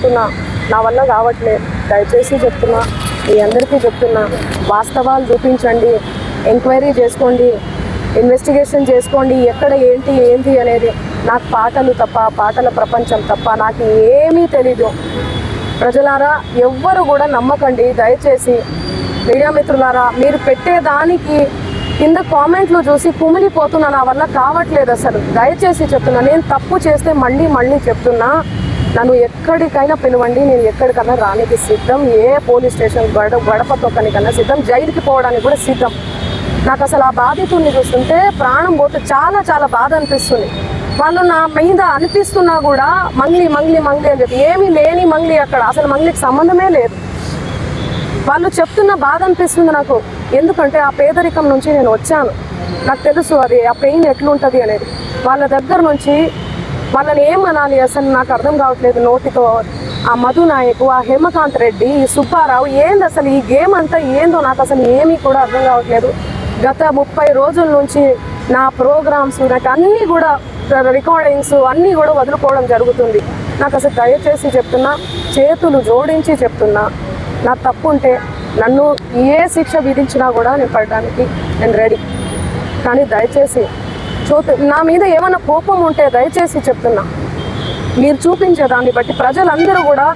చెప్తున్నా, నా వల్ల కావట్లేదు. దయచేసి చెప్తున్నా, మీ అందరికీ చెప్తున్నా, వాస్తవాలు చూపించండి, ఎంక్వైరీ చేసుకోండి, ఇన్వెస్టిగేషన్ చేసుకోండి, ఎక్కడ ఏంటి అనేది. నాకు పాటలు తప్ప, పాటల ప్రపంచం తప్ప నాకు ఏమీ తెలీదు. ప్రజలారా ఎవ్వరు కూడా నమ్మకండి దయచేసి. మీడియా మిత్రులారా, మీరు పెట్టేదానికి కింద కామెంట్లు చూసి కుమిలిపోతున్నా, నా వల్ల కావట్లేదు అసలు. దయచేసి చెప్తున్నా, నేను తప్పు చేస్తే మళ్ళీ చెప్తున్నా, నన్ను ఎక్కడికైనా పిలవండి, నేను ఎక్కడికైనా రానికి సిద్ధం. ఏ పోలీస్ స్టేషన్ గడప తొక్కనికన్నా సిద్ధం, జైలుకి పోవడానికి కూడా సిద్ధం. నాకు అసలు ఆ బాధితుల్ని చూస్తుంటే ప్రాణం పోతే చాలా బాధ అనిపిస్తుంది. వాళ్ళు నా మీద అనిపిస్తున్నా కూడా మంగ్లీ అని చెప్పి, ఏమీ లేని మంగ్లీ అక్కడ, అసలు మంగ్లీకి సంబంధమే లేదు. వాళ్ళు చెప్తున్న బాధ అనిపిస్తుంది నాకు. ఎందుకంటే ఆ పేదరికం నుంచి నేను వచ్చాను, నాకు తెలుసు అది ఆ పెయిన్ ఎట్లుంటుంది అనేది. వాళ్ళ దగ్గర నుంచి వాళ్ళని ఏమనాలి అసలు నాకు అర్థం కావట్లేదు నోటితో. ఆ మధు నాయకు, ఆ హేమకాంత్ రెడ్డి, ఈ సుబ్బారావు, ఏంది అసలు ఈ గేమ్ అంతా ఏందో నాకు అసలు ఏమీ కూడా అర్థం కావట్లేదు. గత 30 రోజుల నుంచి నా ప్రోగ్రామ్స్, నాకు అన్నీ కూడా రికార్డింగ్స్ అన్నీ కూడా వదులుకోవడం జరుగుతుంది. నాకు అసలు దయచేసి చెప్తున్నా, చేతులు జోడించి చెప్తున్నా, నా తప్పు ఉంటే నన్ను ఏ శిక్ష విధించినా కూడా నేను పడడానికి నేను రెడీ. కానీ దయచేసి నా మీద ఏమైనా కోపం ఉంటే దయచేసి చెప్తున్నా, మీరు చూపించే దాన్ని బట్టి ప్రజలందరూ కూడా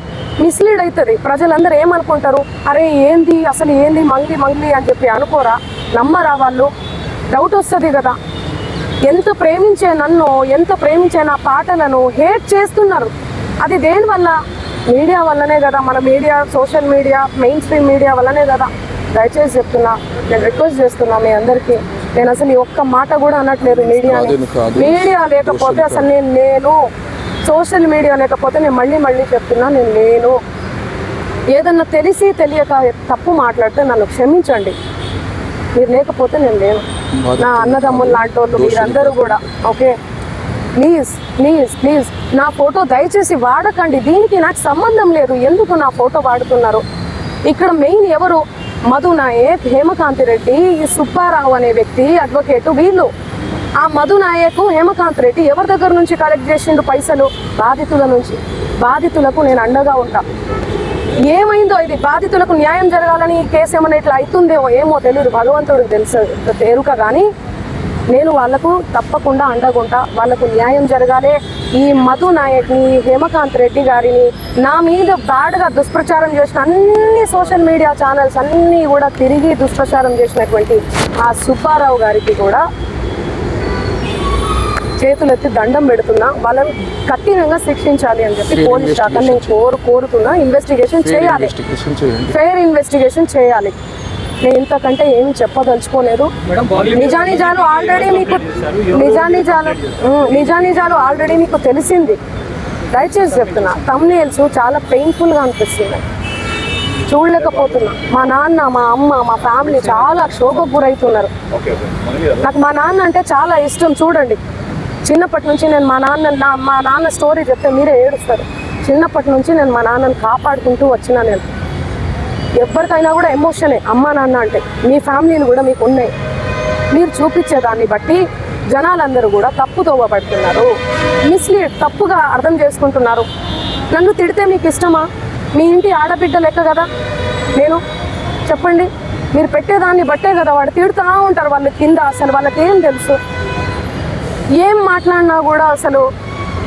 మిస్లీడ్ అవుతుంది. ప్రజలందరూ ఏమనుకుంటారు, అరే ఏంది అసలు ఏంది మంగ్లీ అని చెప్పి అనుకోరా, నమ్మరా వాళ్ళు? డౌట్ వస్తుంది కదా. ఎంత ప్రేమించే నన్ను, ఎంత ప్రేమించే నా పాటలను హేట్ చేస్తున్నారు. అది దేనివల్ల? మీడియా వల్లనే కదా. మన media, social media, main stream media వల్లనే కదా. దయచేసి చెప్తున్నా, నేను రిక్వెస్ట్ చేస్తున్నా మీ అందరికీ. నేను అసలు ఈ ఒక్క మాట కూడా అనట్లేదు. మీడియా లేకపోతే అసలు నేను సోషల్ మీడియా లేకపోతే నేను మళ్ళీ చెప్తున్నా, నేను లేను. ఏదన్నా తెలిసి తెలియక తప్పు మాట్లాడితే నన్ను క్షమించండి. మీరు లేకపోతే నేను లేను. నా అన్నదమ్ములు లాంటి వాళ్ళు మీరందరూ కూడా ఓకే. ప్లీజ్ నా ఫోటో దయచేసి వాడకండి. దీనికి నాకు సంబంధం లేదు. ఎందుకు నా ఫోటో వాడుతున్నారు? ఇక్కడ మెయిన్ ఎవరు? మధు నాయక్, హేమకాంత్ రెడ్డి, ఈ సుబ్బారావు అనే వ్యక్తి, అడ్వకేటు, వీళ్ళు. ఆ మధు నాయక్, హేమకాంత్ రెడ్డి ఎవరి దగ్గర నుంచి కలెక్ట్ చేసిండు పైసలు? బాధితుల నుంచి. బాధితులకు నేను అండగా ఉంటా. ఏమైందో ఇది, బాధితులకు న్యాయం జరగాలని ఈ కేసు ఏమైనా ఇట్లా అవుతుందేమో ఏమో తెలియదు, భగవంతుడికి తెలుసు తేరుక. కానీ నేను వాళ్లకు తప్పకుండా అండగుంటా. వాళ్లకు న్యాయం జరగాలి. ఈ మధు నాయక్ని, హేమకాంత్ రెడ్డి గారిని, నా మీద బ్యాడ్గా దుష్ప్రచారం చేసిన అన్ని సోషల్ మీడియా ఛానల్స్ అన్నీ కూడా తిరిగి దుష్ప్రచారం చేసినటువంటి ఆ సుబ్బారావు గారికి కూడా చేతులెత్తి దండం పెడుతున్నా. వాళ్ళని కఠినంగా శిక్షించాలి అని చెప్పి పోలీస్ శాఖ నేను కోరుతున్నా. ఇన్వెస్టిగేషన్ చేయాలి, ఫెయిర్ ఇన్వెస్టిగేషన్ చేయాలి. నేను ఇంతకంటే ఏమి చెప్పదలుచుకోలేదు. నిజానిజాలు ఆల్రెడీ మీకు తెలిసింది. దయచేసి చెప్తున్నా, థంబ్నెయిల్స్ చాలా పెయిన్ఫుల్గా అనిపిస్తుంది, చూడలేకపోతున్నా. మా నాన్న, మా అమ్మ, మా ఫ్యామిలీ చాలా క్షోభకు గురవుతున్నారు. నాకు మా నాన్న అంటే చాలా ఇష్టం. చూడండి, చిన్నప్పటి నుంచి నేను మా నాన్న స్టోరీ చెప్తే మీరే ఏడుస్తారు. చిన్నప్పటి నుంచి నేను మా నాన్నని కాపాడుకుంటూ వచ్చినా. నేను ఎవరికైనా కూడా ఎమోషనే అమ్మ నాన్న అంటే. మీ ఫ్యామిలీలు కూడా మీకు ఉన్నాయి. మీరు చూపించేదాన్ని బట్టి జనాలందరూ కూడా తప్పుదోవ పడుతున్నారు, మిస్లీడ్, తప్పుగా అర్థం చేసుకుంటున్నారు. నన్ను తిడితే మీకు ఇష్టమా? మీ ఇంటి ఆడబిడ్డ లెక్క కదా నేను. చెప్పండి, మీరు పెట్టేదాన్ని బట్టే కదా వాడు తిడుతూ ఉంటారు. వాళ్ళ కింద అసలు వాళ్ళకి ఏం తెలుసు? ఏం మాట్లాడినా కూడా అసలు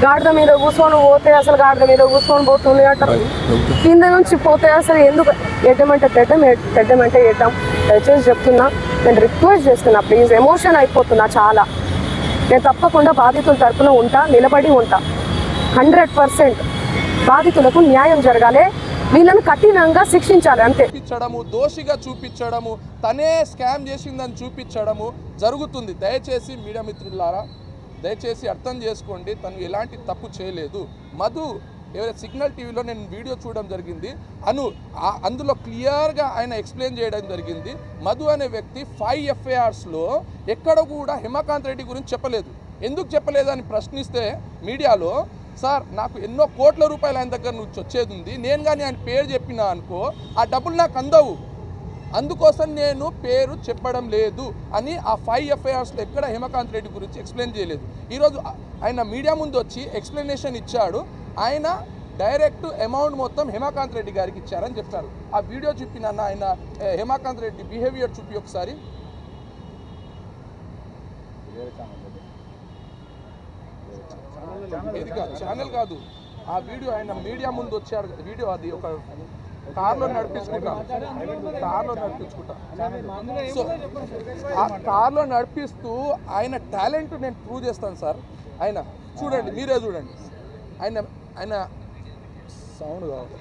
గాడిద మీద కూర్చొని పోతే అసలు గాడిద మీద కూర్చొని పోతుంది అంటారు. కింద నుంచి పోతే అసలు ఎందుకు ఎడ్డమంటే తెడ్డమంటే ఎడ్డాం. దయచేసి చెప్తున్నా, నేను రిక్వెస్ట్ చేస్తున్నా, ప్లీజ్. ఎమోషన్ అయిపోతున్నా చాలా. నేను తప్పకుండా బాధితుల తరఫున ఉంటా, నిలబడి ఉంటా. 100% బాధితులకు న్యాయం జరగాలి. వీళ్ళని కఠినంగా శిక్షించాలి అంతే. దోషిగా చూపించడము, తనే స్కామ్ చేసిందని చూపించడము జరుగుతుంది. దయచేసి మీడియా మిత్రులారా, దయచేసి అర్థం చేసుకోండి, తను ఎలాంటి తప్పు చేయలేదు. మధు ఎవరైతే సిగ్నల్ టీవీలో నేను వీడియో చూడడం జరిగింది, అందులో క్లియర్గా ఆయన ఎక్స్ప్లెయిన్ చేయడం జరిగింది. మధు అనే వ్యక్తి 5 FIRsలో ఎక్కడ కూడా హేమకాంత్ రెడ్డి గురించి చెప్పలేదు. ఎందుకు చెప్పలేదు అని ప్రశ్నిస్తే మీడియాలో, సార్ నాకు ఎన్నో కోట్ల రూపాయలు ఆయన దగ్గర నుంచి వచ్చేది ఉంది, నేను కానీ ఆయన పేరు చెప్పినా అనుకో ఆ డబ్బులు నాకు అందవు, అందుకోసం నేను పేరు చెప్పడం లేదు అని ఆ 5 FIRsలో ఎక్కడ హేమకాంత్ రెడ్డి గురించి ఎక్స్ప్లెయిన్ చేయలేదు. ఈరోజు ఆయన మీడియా ముందు వచ్చి ఎక్స్ప్లెనేషన్ ఇచ్చాడు. ఆయన డైరెక్ట్ అమౌంట్ మొత్తం హేమకాంత్ రెడ్డి గారికి ఇచ్చారని చెప్తారు. ఆ వీడియో చూపిన ఆయన హేమకాంత్ రెడ్డి బిహేవియర్ చూపి ఒకసారి. ఇది కాదు, ఛానల్ కాదు, ఆ వీడియో ఆయన మీడియా ముందు వచ్చాడు వీడియో, అది ఒక కార్లో నడిపించుకుంటా సో ఆ కార్లో నడిపిస్తూ ఆయన టాలెంట్ నేను ప్రూవ్ చేస్తాను సార్. ఆయన చూడండి, మీరే చూడండి, ఆయన సౌండ్ కావాలి.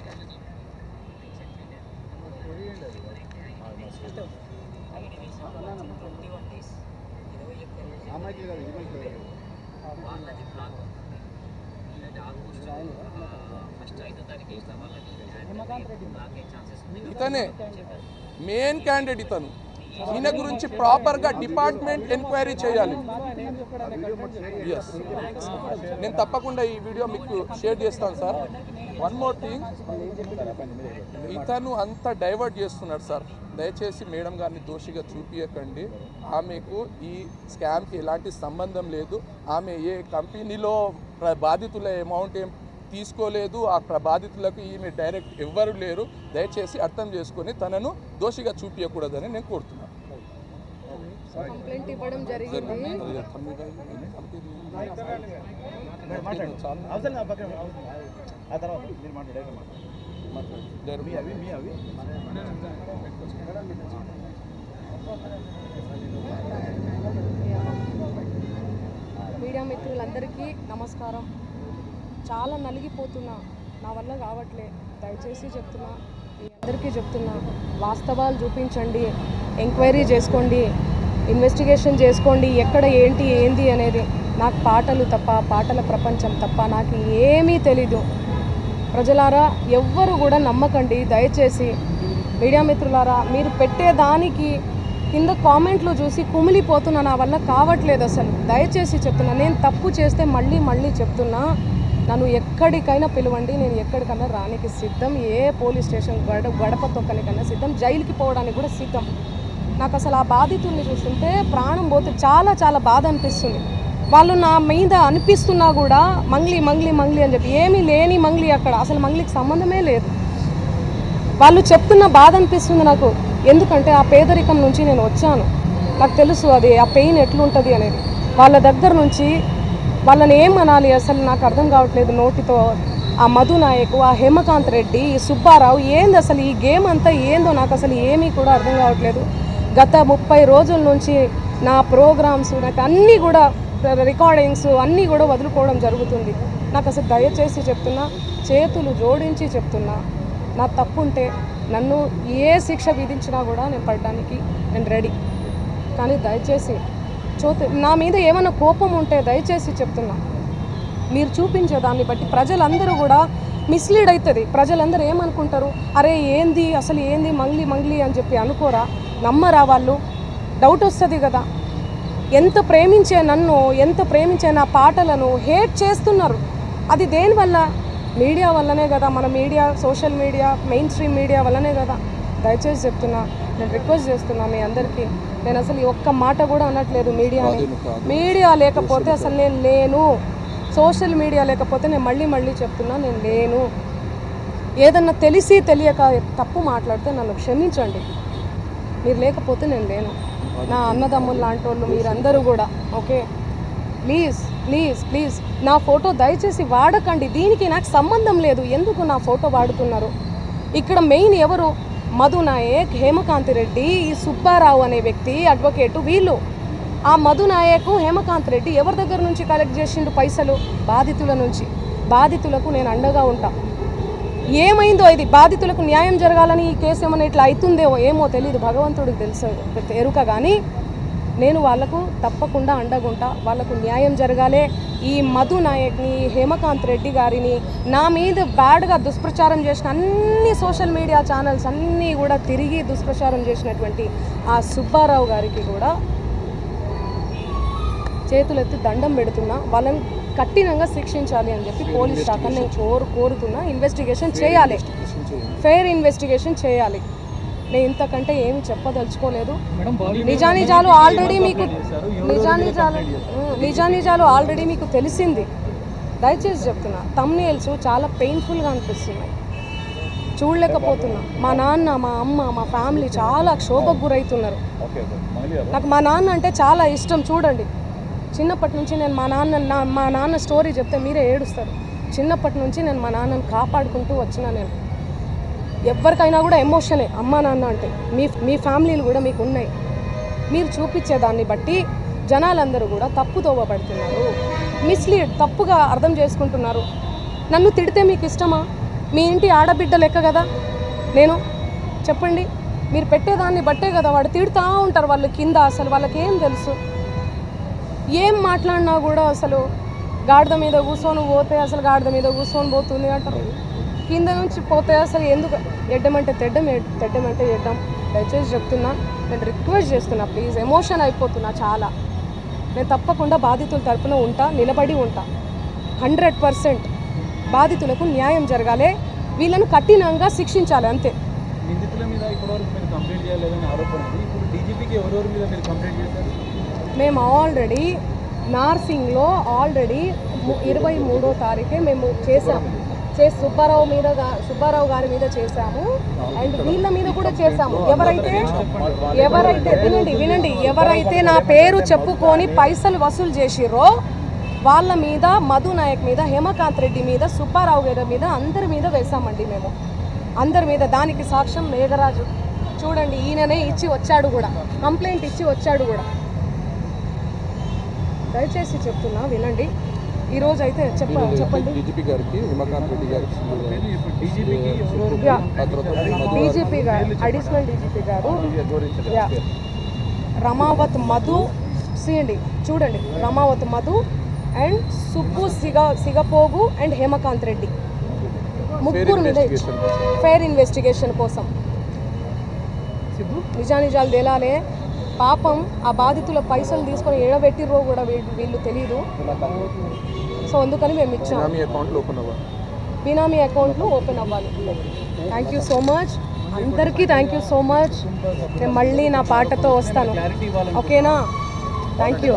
ఇతనే మెయిన్ క్యాండిడేట్ ఇతను. ఈయన గురించి ప్రాపర్గా డిపార్ట్మెంట్ ఎంక్వైరీ చేయాలి. ఎస్, నేను తప్పకుండా ఈ వీడియో మీకు షేర్ చేస్తాను సార్. వన్ మోర్ థింగ్, ఇతను అంతా డైవర్ట్ చేస్తున్నాడు సార్. దయచేసి మేడం గారిని దోషిగా చూపించకండి. ఆమెకు ఈ స్కామ్కి ఎలాంటి సంబంధం లేదు. ఆమె ఏ కంపెనీలో బాధితుల అమౌంట్ ఏం తీసుకోలేదు. ఆ బాధితులకు ఈమె డైరెక్ట్ ఎవ్వరు లేరు. దయచేసి అర్థం చేసుకొని తనను దోషిగా చూపించకూడదని నేను కోరుతున్నాను. కంప్లైంట్ ఇవ్వడం జరిగింది. మీడియా మిత్రులందరికీ నమస్కారం. చాలా నలిగిపోతున్నా, నా వల్ల కావట్లే. దయచేసి చెప్తున్నా, మీ అందరికీ చెప్తున్నా, వాస్తవాలు చూపించండి, ఎంక్వైరీ చేసుకోండి, ఇన్వెస్టిగేషన్ చేసుకోండి. ఎక్కడ ఏంటి ఏంది అనేది. నాకు పాటలు తప్ప, పాటల ప్రపంచం తప్ప నాకు ఏమీ తెలీదు. ప్రజలారా ఎవ్వరు కూడా నమ్మకండి దయచేసి. మీడియా మిత్రులారా, మీరు పెట్టేదానికి కింద కామెంట్లు చూసి కుమిలిపోతున్నా. నా వల్ల కావట్లేదు అసలు. దయచేసి చెప్తున్నా, నేను తప్పు చేస్తే మళ్ళీ చెప్తున్నా, నన్ను ఎక్కడికైనా పిలవండి, నేను ఎక్కడికైనా రానికి సిద్ధం. ఏ పోలీస్ స్టేషన్ గడప తొక్కనికైనా సిద్ధం, జైలుకి పోవడానికి కూడా సిద్ధం. నాకు అసలు ఆ బాధితుల్ని చూస్తుంటే ప్రాణం పోతే చాలా బాధ అనిపిస్తుంది. వాళ్ళు నా మీద అనిపిస్తున్నా కూడా మంగ్లీ అని చెప్పి, ఏమీ లేని మంగ్లీ అక్కడ, అసలు మంగ్లీకి సంబంధమే లేదు. వాళ్ళు చెప్తున్న బాధ అనిపిస్తుంది నాకు. ఎందుకంటే ఆ పేదరికం నుంచి నేను వచ్చాను, నాకు తెలుసు అది ఆ పెయిన్ ఎట్లుంటుంది అనేది. వాళ్ళ దగ్గర నుంచి వాళ్ళని ఏమనాలి అసలు నాకు అర్థం కావట్లేదు నోటితో. ఆ మధు నాయక్, ఆ హేమకాంత్ రెడ్డి, ఈ సుబ్బారావు, ఏంది అసలు ఈ గేమ్ అంతా ఏందో నాకు అసలు ఏమీ కూడా అర్థం కావట్లేదు. గత 30 రోజుల నుంచి నా ప్రోగ్రామ్స్, నాకు అన్నీ కూడా రికార్డింగ్స్ అన్నీ కూడా వదులుకోవడం జరుగుతుంది. నాకు అసలు దయచేసి చెప్తున్నా, చేతులు జోడించి చెప్తున్నా, నా తప్పుంటే నన్ను ఏ శిక్ష విధించినా కూడా నేను పడడానికి నేను రెడీ. కానీ దయచేసి నా మీద ఏమైనా కోపం ఉంటే దయచేసి చెప్తున్నా, మీరు చూపించే దాన్ని బట్టి ప్రజలందరూ కూడా మిస్లీడ్ అవుతుంది. ప్రజలందరూ ఏమనుకుంటారు, అరే ఏంది అసలు ఏంది మంగ్లీ అని చెప్పి అనుకోరా, నమ్మరా వాళ్ళు? డౌట్ వస్తుంది కదా. ఎంత ప్రేమించే నన్ను, ఎంత ప్రేమించే నా పాటలను హేట్ చేస్తున్నారు. అది దేనివల్ల? మీడియా వల్లనే కదా. మన media, social media, main stream media వల్లనే కదా. దయచేసి చెప్తున్నా, నేను రిక్వెస్ట్ చేస్తున్నా మీ అందరికీ. నేను అసలు ఒక్క మాట కూడా అనట్లేదు మీడియాని. మీడియా లేకపోతే అసలు నేను లేను. సోషల్ మీడియా లేకపోతే నేను మళ్ళీ చెప్తున్నా, నేను లేను. ఏదన్నా తెలిసి తెలియక తప్పు మాట్లాడితే నన్ను క్షమించండి. మీరు లేకపోతే నేను లేను. నా అన్నదమ్ములు లాంటి వాళ్ళు మీరందరూ కూడా, ఓకే? ప్లీజ్ నా ఫోటో దయచేసి వాడకండి. దీనికి నాకు సంబంధం లేదు. ఎందుకు నా ఫోటో వాడుతున్నారు? ఇక్కడ మెయిన్ ఎవరు? మధు నాయక్, హేమకాంత్ రెడ్డి, ఈ సుబ్బారావు అనే వ్యక్తి, అడ్వకేటు, వీళ్ళు. ఆ మధు నాయక్, హేమకాంత్ రెడ్డి ఎవరి దగ్గర నుంచి కలెక్ట్ చేసిండు పైసలు? బాధితుల నుంచి. బాధితులకు నేను అండగా ఉంటా. ఏమైందో ఇది, బాధితులకు న్యాయం జరగాలని ఈ కేసు ఏమైనా ఇట్లా అవుతుందేమో ఏమో తెలియదు, భగవంతుడికి తెలుసు ఎరుక. కానీ నేను వాళ్ళకు తప్పకుండా అండగుంటా. వాళ్ళకు న్యాయం జరగాలి. ఈ మధు నాయక్ని, హేమకాంత్ రెడ్డి గారిని, నా మీద బ్యాడ్గా దుష్ప్రచారం చేసిన అన్ని సోషల్ మీడియా ఛానల్స్ అన్నీ కూడా తిరిగి దుష్ప్రచారం చేసినటువంటి ఆ సుబ్బారావు గారికి కూడా చేతులెత్తి దండం పెడుతున్నా. వాళ్ళని కఠినంగా శిక్షించాలి అని చెప్పి పోలీస్ శాఖను నేను కోరుతున్నా. ఇన్వెస్టిగేషన్ చేయాలి, ఫెయిర్ ఇన్వెస్టిగేషన్ చేయాలి. నేను ఇంతకంటే ఏమి చెప్పదలుచుకోలేదు. నిజానిజాలు ఆల్రెడీ మీకు తెలిసింది. దయచేసి చెప్తున్నా, థంబ్నెయిల్స్ చాలా పెయిన్ఫుల్గా అనిపిస్తున్నాయి, చూడలేకపోతున్నా. మా నాన్న, మా అమ్మ, మా ఫ్యామిలీ చాలా క్షోభకు గురవుతున్నారు. నాకు మా నాన్న అంటే చాలా ఇష్టం. చూడండి, చిన్నప్పటి నుంచి నేను మా నాన్న స్టోరీ చెప్తే మీరే ఏడుస్తారు. చిన్నప్పటి నుంచి నేను మా నాన్నని కాపాడుకుంటూ వచ్చిన నేను. ఎవరికైనా కూడా ఎమోషనే అమ్మ నాన్న అంటే. మీ ఫ్యామిలీలు కూడా మీకు ఉన్నాయి. మీరు చూపించేదాన్ని బట్టి జనాలందరూ కూడా తప్పుదోవ పడుతున్నారు, తప్పుగా అర్థం చేసుకుంటున్నారు. నన్ను తిడితే మీకు ఇష్టమా? మీ ఇంటి ఆడబిడ్డ లెక్క కదా నేను, చెప్పండి. మీరు పెట్టేదాన్ని బట్టే కదా వాడు తిడుతూ ఉంటారు వాళ్ళు కింద. అసలు వాళ్ళకి ఏం తెలుసు? ఏం మాట్లాడినా కూడా అసలు గాడిద మీద కూర్చొని పోతే అసలు గాడిద మీద కూర్చొని పోతుంది అంటారు. కింద నుంచి పోతే అసలు ఎందుకు ఎడ్డమంటే తెడ్డమంటే ఎడ్డం. దయచేసి చెప్తున్నా, నేను రిక్వెస్ట్ చేస్తున్నా, ప్లీజ్. ఎమోషన్ అయిపోతున్నా చాలా. నేను తప్పకుండా బాధితుల తరపున ఉంటా, నిలబడి ఉంటా. 100% బాధితులకు న్యాయం జరగాలి, వీళ్ళను కఠినంగా శిక్షించాలి, అంతే. నిందితుల మీద ఇప్పటివరకు మీరు కంప్లైంట్ చేయలేదని ఆరోపణ ఉంది. ఇప్పుడు డీజీపీకి ఎవరెవరి మీద మీరు కంప్లైంట్ చేశారు? మేము ఆల్రెడీ నార్సింగ్లో 23వ తారీఖే మేము చేసాము. సుబ్బారావు గారి మీద చేశాము, అండ్ వీళ్ళ మీద కూడా చేశాము. ఎవరైతే వినండి, ఎవరైతే నా పేరు చెప్పుకొని పైసలు వసూలు చేసిర్రో వాళ్ళ మీద, మధు నాయక్ మీద, హేమకాంత్ రెడ్డి మీద, సుబ్బారావు గారి మీద, అందరి మీద వేసామండి మేము. అందరి మీద. దానికి సాక్ష్యం మేఘరాజు. చూడండి, ఈయననే ఇచ్చి వచ్చాడు కూడా, కంప్లైంట్ ఇచ్చి వచ్చాడు కూడా. దయచేసి చెప్తున్నా, వినండి. ఈరోజు అయితే చెప్పండి. డీజీపీ గారికి, హిమకాంత్ రెడ్డి గారికి, డీజీపీ గారు, అడిషనల్ డీజీపీ గారు రమావత్ మధు, చూడండి, రమావత్ మధు అండ్ సుబ్బు సిగపోగు అండ్ హేమకాంత్ రెడ్డి, ముగ్గురు మీద ఫెయిర్ ఇన్వెస్టిగేషన్ కోసం నిజానిజాలు తేలాలే. పాపం ఆ బాధితుల పైసలు తీసుకొని ఎడబెట్టిర్రో కూడా వీళ్ళు తెలియదు. సో అందుకని మేము ఇచ్చాము. బినామీ అకౌంట్లు ఓపెన్ అవ్వాలి. థ్యాంక్ యూ సో మచ్, అందరికీ థ్యాంక్ యూ సో మచ్. నేను మళ్ళీ నా పాటతో వస్తాను, ఓకేనా? Thank you.